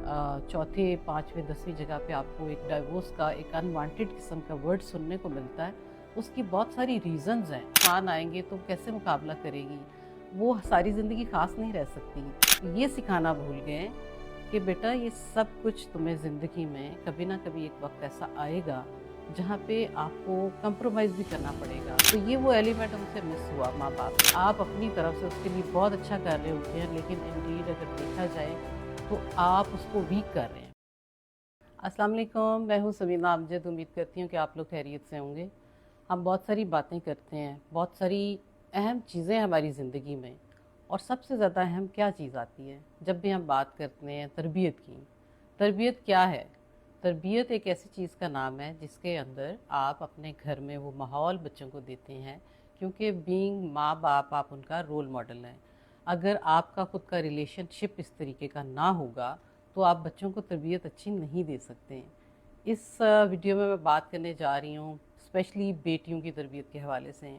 चौथे, पाँचवें, 10वीं जगह पे आपको एक डाइवोर्स का एक अनवांटेड किस्म का वर्ड सुनने को मिलता है, उसकी बहुत सारी रीज़न्स हैं। मान आएँगे तो कैसे मुकाबला करेगी? वो सारी ज़िंदगी ख़ास नहीं रह सकती। ये सिखाना भूल गए हैं कि बेटा ये सब कुछ तुम्हें ज़िंदगी में कभी ना कभी एक वक़्त ऐसा आएगा जहाँ पे आपको कंप्रोमाइज़ भी करना पड़ेगा। तो ये वो एलिमेंट हमसे मिस हुआ माँ-बाप। आप अपनी तरफ से उसके लिए बहुत अच्छा कर रहे होते हैं, लेकिन इंडीड अगर देखा जाए तो आप उसको वीक कर रहे हैं। अस्सलाम वालेकुम, मैं हूँ समीना अमजद। उम्मीद करती हूँ कि आप लोग खैरियत से होंगे। हम बहुत सारी बातें करते हैं, बहुत सारी अहम चीज़ें हमारी ज़िंदगी में, और सबसे ज़्यादा अहम क्या चीज़ आती है जब भी हम बात करते हैं तरबियत की। तरबियत क्या है? तरबियत एक ऐसी चीज़ का नाम है जिसके अंदर आप अपने घर में वो माहौल बच्चों को देते हैं, क्योंकि बीइंग माँ बाप आप उनका रोल मॉडल हैं। अगर आपका खुद का रिलेशनशिप इस तरीके का ना होगा तो आप बच्चों को तरबियत अच्छी नहीं दे सकते। इस वीडियो में मैं बात करने जा रही हूँ स्पेशली बेटियों की तरबियत के हवाले से।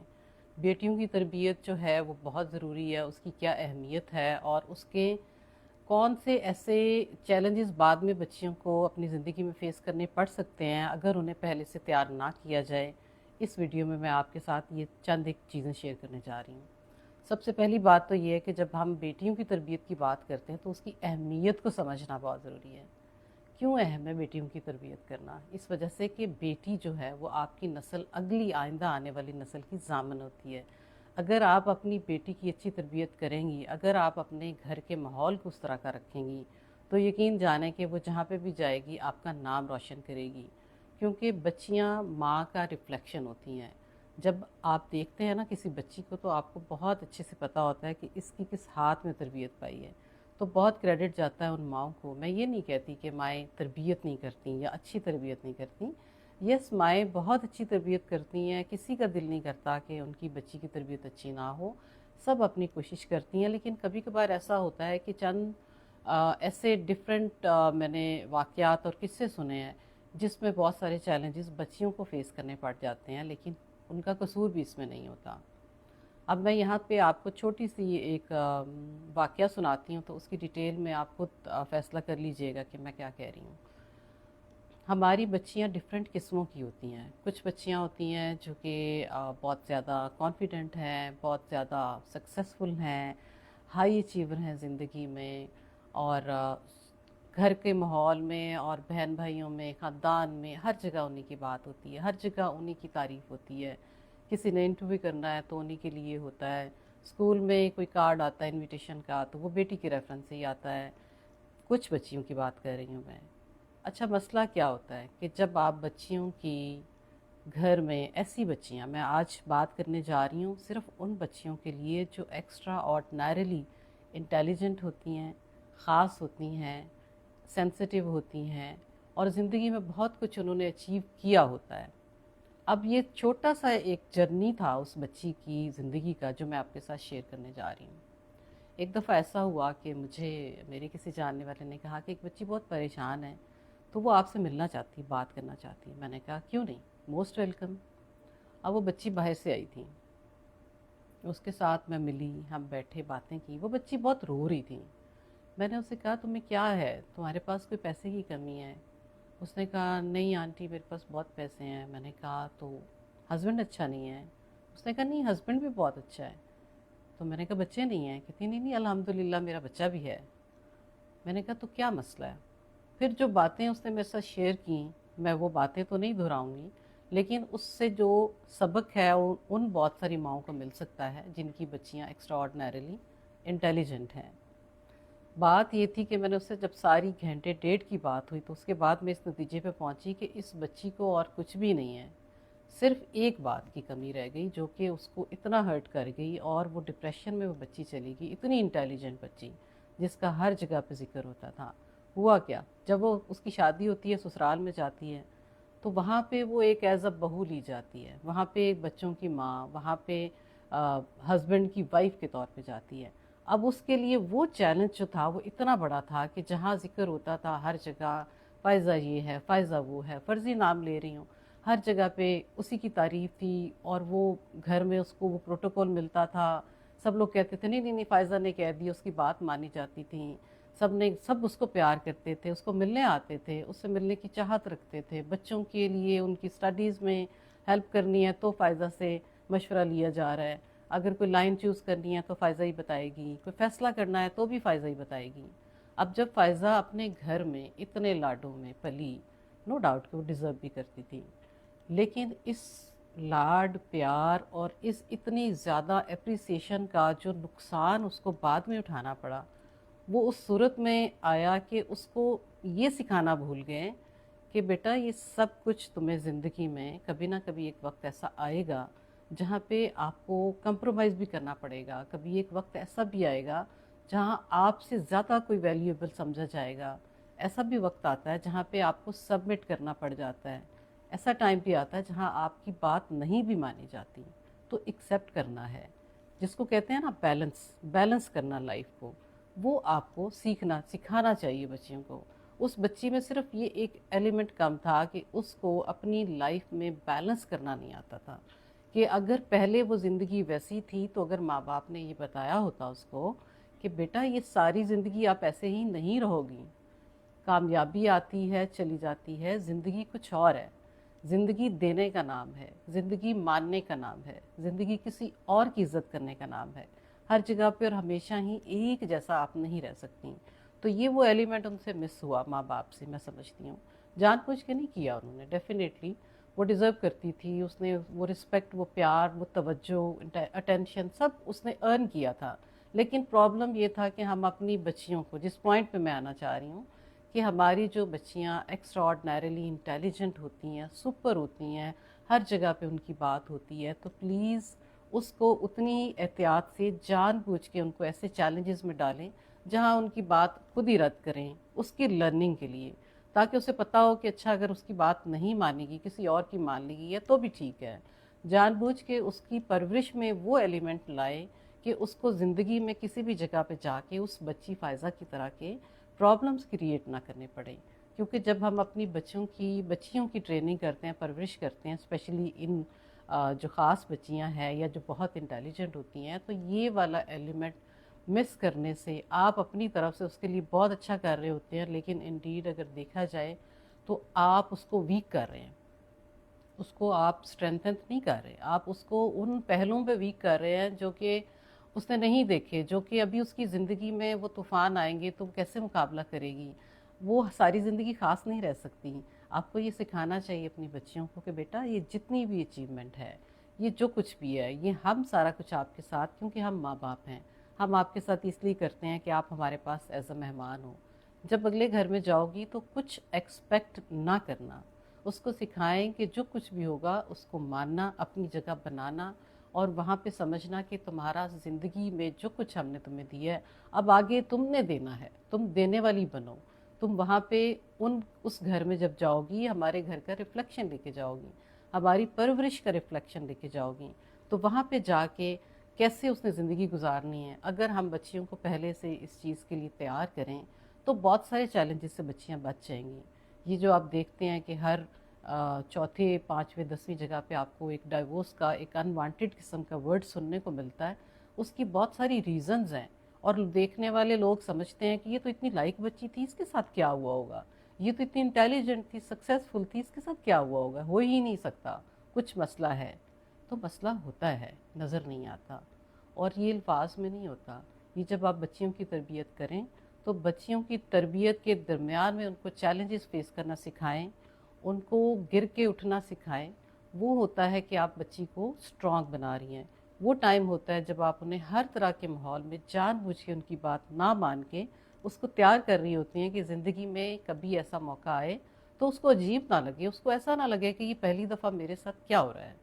बेटियों की तरबियत जो है वो बहुत ज़रूरी है, उसकी क्या अहमियत है और उसके कौन से ऐसे चैलेंजेस बाद में बच्चियों को अपनी ज़िंदगी में फ़ेस करने पड़ सकते हैं अगर उन्हें पहले से तैयार ना किया जाए। इस वीडियो में मैं आपके साथ ये चंद एक चीज़ें शेयर करने जा रही हूँ। सबसे पहली बात तो ये है कि जब हम बेटियों की तरबियत की बात करते हैं तो उसकी अहमियत को समझना बहुत ज़रूरी है। क्यों अहम है बेटियों की तरबियत करना? इस वजह से कि बेटी जो है वो आपकी नस्ल, अगली आइंदा आने वाली नस्ल की ज़ामन होती है। अगर आप अपनी बेटी की अच्छी तरबियत करेंगी, अगर आप अपने घर के माहौल को उस तरह का रखेंगी, तो यकीन जाने कि वो जहाँ पे भी जाएगी आपका नाम रोशन करेगी। क्योंकि बच्चियाँ माँ का रिफ्लेक्शन होती हैं। जब आप देखते हैं ना किसी बच्ची को, तो आपको बहुत अच्छे से पता होता है कि इसकी किस हाथ में तरबियत पाई है। तो बहुत क्रेडिट जाता है उन माँओं को। मैं ये नहीं कहती कि माएँ तरबियत नहीं करती या अच्छी तरबियत नहीं करती। यस, माएँ बहुत अच्छी तरबियत करती हैं, किसी का दिल नहीं करता कि उनकी बच्ची की तरबियत अच्छी ना हो। सब अपनी कोशिश करती हैं, लेकिन कभी-कभार ऐसा होता है कि चंद ऐसे डिफरेंट मैंने वाक़यात और किस्से सुने हैं, जिसमें बहुत सारे चैलेंजेस बच्चियों को फ़ेस करने पड़ जाते हैं, लेकिन उनका कसूर भी इसमें नहीं होता। अब मैं यहाँ पे आपको छोटी-सी एक वाक़या सुनाती हूँ, तो उसकी डिटेल में आप खुद फ़ैसला कर लीजिएगा कि मैं क्या कह रही हूँ। हमारी बच्चियाँ डिफरेंट किस्मों की होती हैं। कुछ बच्चियाँ होती हैं जो कि बहुत ज़्यादा कॉन्फिडेंट हैं, बहुत ज़्यादा सक्सेसफुल हैं, हाई अचीवर हैं ज़िंदगी में, और घर के माहौल में और बहन भाइयों में, ख़ानदान में, हर जगह उन्हीं की बात होती है, हर जगह उन्हीं की तारीफ़ होती है। किसी ने इंटरव्यू करना है तो उन्हीं के लिए होता है। स्कूल में कोई कार्ड आता है इनविटेशन का, तो वो बेटी के रेफरेंस से ही आता है। कुछ बच्चियों की बात कर रही हूँ मैं। अच्छा, मसला क्या होता है कि जब आप बच्चियों की घर में, ऐसी बच्चियाँ, मैं आज बात करने जा रही हूँ सिर्फ़ उन बच्चियों के लिए जो एक्स्ट्रा ऑर्डिनरीली इंटेलिजेंट होती हैं, ख़ास होती हैं, सेंसिटिव होती हैं, और ज़िंदगी में बहुत कुछ उन्होंने अचीव किया होता है। अब ये छोटा सा एक जर्नी था उस बच्ची की ज़िंदगी का जो मैं आपके साथ शेयर करने जा रही हूँ। एक दफ़ा ऐसा हुआ कि मुझे मेरे किसी जानने वाले ने कहा कि एक बच्ची बहुत परेशान है, तो वो आपसे मिलना चाहती, बात करना चाहती। मैंने कहा क्यों नहीं, मोस्ट वेलकम। अब वो बच्ची बाहर से आई थी, उसके साथ मैं मिली, हम बैठे, बातें की। वो बच्ची बहुत रो रही थी। मैंने उससे कहा तुम्हें क्या है, तुम्हारे पास कोई पैसे की कमी है? उसने कहा नहीं आंटी, मेरे पास बहुत पैसे हैं। मैंने कहा तो हस्बैंड अच्छा नहीं है? उसने कहा नहीं, हस्बैंड भी बहुत अच्छा है। तो मैंने कहा बच्चे नहीं हैं? कहती नहीं नहीं, अल्हम्दुलिल्लाह मेरा बच्चा भी है। मैंने कहा तो क्या मसला है? फिर जो बातें उसने मेरे साथ शेयर की, मैं वो बातें तो नहीं दोहराऊंगी, लेकिन उससे जो सबक है वो उन बहुत सारी माँओं को मिल सकता है जिनकी बच्चियाँ एक्स्ट्रा ऑर्डिनरीली इंटेलिजेंट हैं। बात ये थी कि मैंने उससे जब सारी घंटे डेढ़ की बात हुई, तो उसके बाद मैं इस नतीजे पे पहुंची कि इस बच्ची को और कुछ भी नहीं है, सिर्फ एक बात की कमी रह गई जो कि उसको इतना हर्ट कर गई, और वो डिप्रेशन में वो बच्ची चली गई। इतनी इंटेलिजेंट बच्ची जिसका हर जगह पे जिक्र होता था। हुआ क्या, जब वो उसकी शादी होती है, ससुराल में जाती है, तो वहाँ पे वो एक एज अ बहू ली जाती है, वहाँ पे एक बच्चों की माँ, वहाँ पे हस्बैंड की वाइफ के तौर पे जाती है। अब उसके लिए वो चैलेंज जो था वो इतना बड़ा था कि जहाँ जिक्र होता था हर जगह, फ़ायज़ा ये है, फ़ायज़ा वो है, फ़र्ज़ी नाम ले रही हूँ, हर जगह पे उसी की तारीफ़ थी। और वो घर में उसको वो प्रोटोकॉल मिलता था, सब लोग कहते थे नहीं नहीं नहीं, फ़ायज़ा ने कह दिया, उसकी बात मानी जाती थी। सब उसको प्यार करते थे, उसको मिलने आते थे, उससे मिलने की चाहत रखते थे। बच्चों के लिए उनकी स्टडीज़ में हेल्प करनी है तो फ़ायदा से मशवरा लिया जा रहा है। अगर कोई लाइन चूज़ करनी है तो फ़ायज़ा ही बताएगी, कोई फ़ैसला करना है तो भी फ़ायज़ा ही बताएगी। अब जब फ़ायज़ा अपने घर में इतने लाडों में पली, नो डाउट कि वो डिज़र्व भी करती थी, लेकिन इस लाड प्यार और इस इतनी ज़्यादा एप्रिसिएशन का जो नुकसान उसको बाद में उठाना पड़ा, वो उस सूरत में आया कि उसको ये सिखाना भूल गए कि बेटा ये सब कुछ तुम्हें ज़िंदगी में कभी ना कभी एक वक्त ऐसा आएगा जहाँ पे आपको कंप्रोमाइज़ भी करना पड़ेगा। कभी एक वक्त ऐसा भी आएगा जहाँ आपसे ज़्यादा कोई वैल्यूएबल समझा जाएगा। ऐसा भी वक्त आता है जहाँ पे आपको सबमिट करना पड़ जाता है। ऐसा टाइम भी आता है जहाँ आपकी बात नहीं भी मानी जाती, तो एक्सेप्ट करना है, जिसको कहते हैं ना बैलेंस, बैलेंस करना लाइफ को, वो आपको सीखना सिखाना चाहिए बच्चियों को। उस बच्ची में सिर्फ ये एक एलिमेंट कम था कि उसको अपनी लाइफ में बैलेंस करना नहीं आता था। कि अगर पहले वो ज़िंदगी वैसी थी तो अगर माँ बाप ने ये बताया होता उसको कि बेटा ये सारी ज़िंदगी आप ऐसे ही नहीं रहोगी, कामयाबी आती है चली जाती है, ज़िंदगी कुछ और है। ज़िंदगी देने का नाम है, ज़िंदगी मानने का नाम है, ज़िंदगी किसी और की इज़्ज़त करने का नाम है। हर जगह पे और हमेशा ही एक जैसा आप नहीं रह सकती। तो ये वो एलिमेंट उनसे मिस हुआ माँ बाप से, मैं समझती हूँ। जानबूझ के नहीं किया उन्होंने, डेफिनेटली वो डिज़र्व करती थी, उसने वो रिस्पेक्ट, वो प्यार, वो तवज्जो, अटेंशन सब उसने अर्न किया था। लेकिन प्रॉब्लम ये था कि हम अपनी बच्चियों को, जिस पॉइंट पे मैं आना चाह रही हूँ, कि हमारी जो बच्चियाँ एक्स्ट्राऑर्डिनरीली इंटेलिजेंट होती हैं, सुपर होती हैं, हर जगह पे उनकी बात होती है, तो प्लीज़ उसको उतनी ही एहतियात से जानबूझ के उनको ऐसे चैलेंजेस में डालें जहाँ उनकी बात खुद ही रद्द करें, उसकी लर्निंग के लिए, ताकि उसे पता हो कि अच्छा अगर उसकी बात नहीं मानेगी, किसी और की मान लेगी है तो भी ठीक है। जानबूझ के उसकी परवरिश में वो एलिमेंट लाए कि उसको ज़िंदगी में किसी भी जगह पे जाके उस बच्ची फ़ायज़ा की तरह के प्रॉब्लम्स क्रिएट ना करने पड़े। क्योंकि जब हम अपनी बच्चियों की ट्रेनिंग करते हैं, परवरिश करते हैं, स्पेशली इन जो ख़ास बच्चियां हैं या जो बहुत इंटेलिजेंट होती हैं, तो ये वाला एलिमेंट मिस करने से आप अपनी तरफ से उसके लिए बहुत अच्छा कर रहे होते हैं, लेकिन इंडीड अगर देखा जाए तो आप उसको वीक कर रहे हैं, उसको आप स्ट्रेंथन नहीं कर रहे, आप उसको उन पहलुओं पे वीक कर रहे हैं जो कि उसने नहीं देखे, जो कि अभी उसकी ज़िंदगी में वो तूफ़ान आएंगे तो कैसे मुकाबला करेगी। वो सारी ज़िंदगी ख़ास नहीं रह सकती। आपको ये सिखाना चाहिए अपनी बच्चियों को कि बेटा ये जितनी भी अचीवमेंट है, ये जो कुछ भी है, ये हम सारा कुछ आपके साथ, क्योंकि हम माँ बाप हैं, हम आपके साथ इसलिए करते हैं कि आप हमारे पास एज अ मेहमान हो। जब अगले घर में जाओगी तो कुछ एक्सपेक्ट ना करना, उसको सिखाएं कि जो कुछ भी होगा उसको मानना, अपनी जगह बनाना, और वहाँ पे समझना कि तुम्हारा ज़िंदगी में जो कुछ हमने तुम्हें दिया है अब आगे तुमने देना है, तुम देने वाली बनो। तुम वहाँ पे उस घर में जब जाओगी, हमारे घर का रिफ्लेक्शन लेके जाओगी, हमारी परवरिश का रिफ्लेक्शन लेके जाओगी, तो वहाँ पे जाके कैसे उसने ज़िंदगी गुजारनी है, अगर हम बच्चियों को पहले से इस चीज़ के लिए तैयार करें तो बहुत सारे चैलेंजेस से बच्चियाँ बच जाएंगी। ये जो आप देखते हैं कि हर चौथे पाँचवें 10वीं जगह पे आपको एक डाइवोर्स का एक अनवांटेड किस्म का वर्ड सुनने को मिलता है, उसकी बहुत सारी रीज़न्स हैं। और देखने वाले लोग समझते हैं कि ये तो इतनी लाइक बच्ची थी, इसके साथ क्या हुआ होगा, ये तो इतनी इंटेलिजेंट थी, सक्सेसफुल थी, इसके साथ क्या हुआ होगा, हो ही नहीं सकता, कुछ मसला है। तो मसला होता है, नज़र नहीं आता, और ये अल्फाज में नहीं होता। ये जब आप बच्चियों की तरबियत करें तो बच्चियों की तरबियत के दरमियान में उनको चैलेंजेस फेस करना सिखाएं, उनको गिर के उठना सिखाएं। वो होता है कि आप बच्ची को स्ट्रांग बना रही हैं। वो टाइम होता है जब आप उन्हें हर तरह के माहौल में जानबूझ के उनकी बात ना मान के उसको तैयार कर रही होती हैं कि ज़िंदगी में कभी ऐसा मौका आए तो उसको अजीब ना लगे, उसको ऐसा ना लगे कि ये पहली दफ़ा मेरे साथ क्या हो रहा है।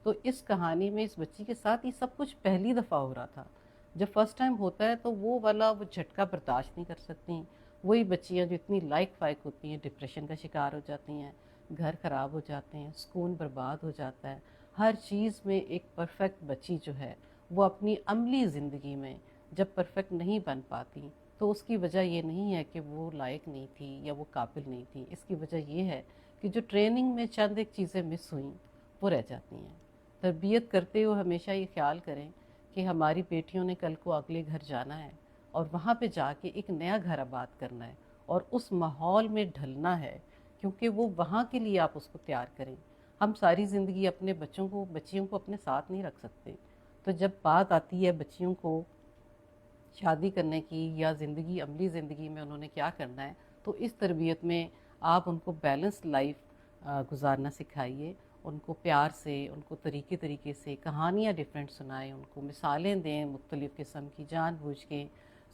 तो इस कहानी में इस बच्ची के साथ ये सब कुछ पहली दफ़ा हो रहा था। जब फर्स्ट टाइम होता है तो वो वाला वो झटका बर्दाश्त नहीं कर सकती। वही बच्चियाँ जो इतनी लाइक फाइक होती हैं डिप्रेशन का शिकार हो जाती हैं, घर ख़राब हो जाते हैं, सुकून बर्बाद हो जाता है। हर चीज़ में एक परफेक्ट बच्ची जो है वो अपनी अमली ज़िंदगी में जब परफेक्ट नहीं बन पाती तो उसकी वजह ये नहीं है कि वो लायक नहीं थी या वो काबिल नहीं थी। इसकी वजह ये है कि जो ट्रेनिंग में चंद एक चीज़ें मिस हुई वो रह जाती हैं। तरबियत करते हुए हमेशा ये ख्याल करें कि हमारी बेटियों ने कल को अगले घर जाना है, اور وہاں پہ جا کے ایک نیا گھر آباد کرنا ہے اور اس ماحول میں ڈھلنا ہے، کیونکہ وہ وہاں کے لیے آپ اس کو تیار کریں۔ ہم ساری زندگی اپنے بچیوں کو اپنے ساتھ نہیں رکھ سکتے، تو جب بات آتی ہے بچیوں کو شادی کرنے کی یا زندگی، عملی زندگی میں انہوں نے کیا کرنا ہے، تو اس تربیت میں آپ ان کو بیلنس لائف گزارنا سکھائیے، ان کو پیار سے، ان کو طریقے سے کہانیاں ڈیفرنٹ سنائیں، ان کو مثالیں دیں مختلف قسم کی جان بوجھ کے،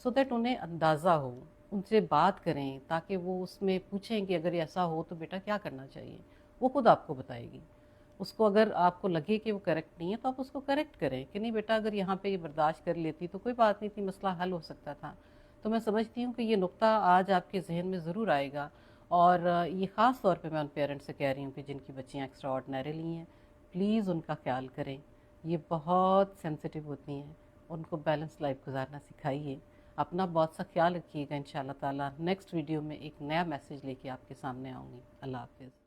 سو دیٹ انہیں اندازہ ہو، ان سے بات کریں تاکہ وہ اس میں پوچھیں کہ اگر ایسا ہو تو بیٹا کیا کرنا چاہیے، وہ خود آپ کو بتائے گی۔ اس کو اگر آپ کو لگے کہ وہ کریکٹ نہیں ہے تو آپ اس کو کریکٹ کریں کہ نہیں بیٹا اگر یہاں پہ یہ برداشت کر لیتی تو کوئی بات نہیں تھی، مسئلہ حل ہو سکتا تھا۔ تو میں سمجھتی ہوں کہ یہ نقطہ آج آپ کے ذہن میں ضرور آئے گا، اور یہ خاص طور پہ میں ان پیرنٹس سے کہہ رہی ہوں کہ جن کی بچیاں ایکسٹرا آرڈنریلی ہیں، پلیز ان کا خیال کریں، یہ بہت سینسٹیو ہوتی ہیں، ان کو بیلنس لائف گزارنا سکھائیے۔ اپنا بہت سا خیال رکھیے گا، انشاءاللہ تعالیٰ نیکسٹ ویڈیو میں ایک نیا میسیج لے کے آپ کے سامنے آؤں گی۔ اللہ حافظ۔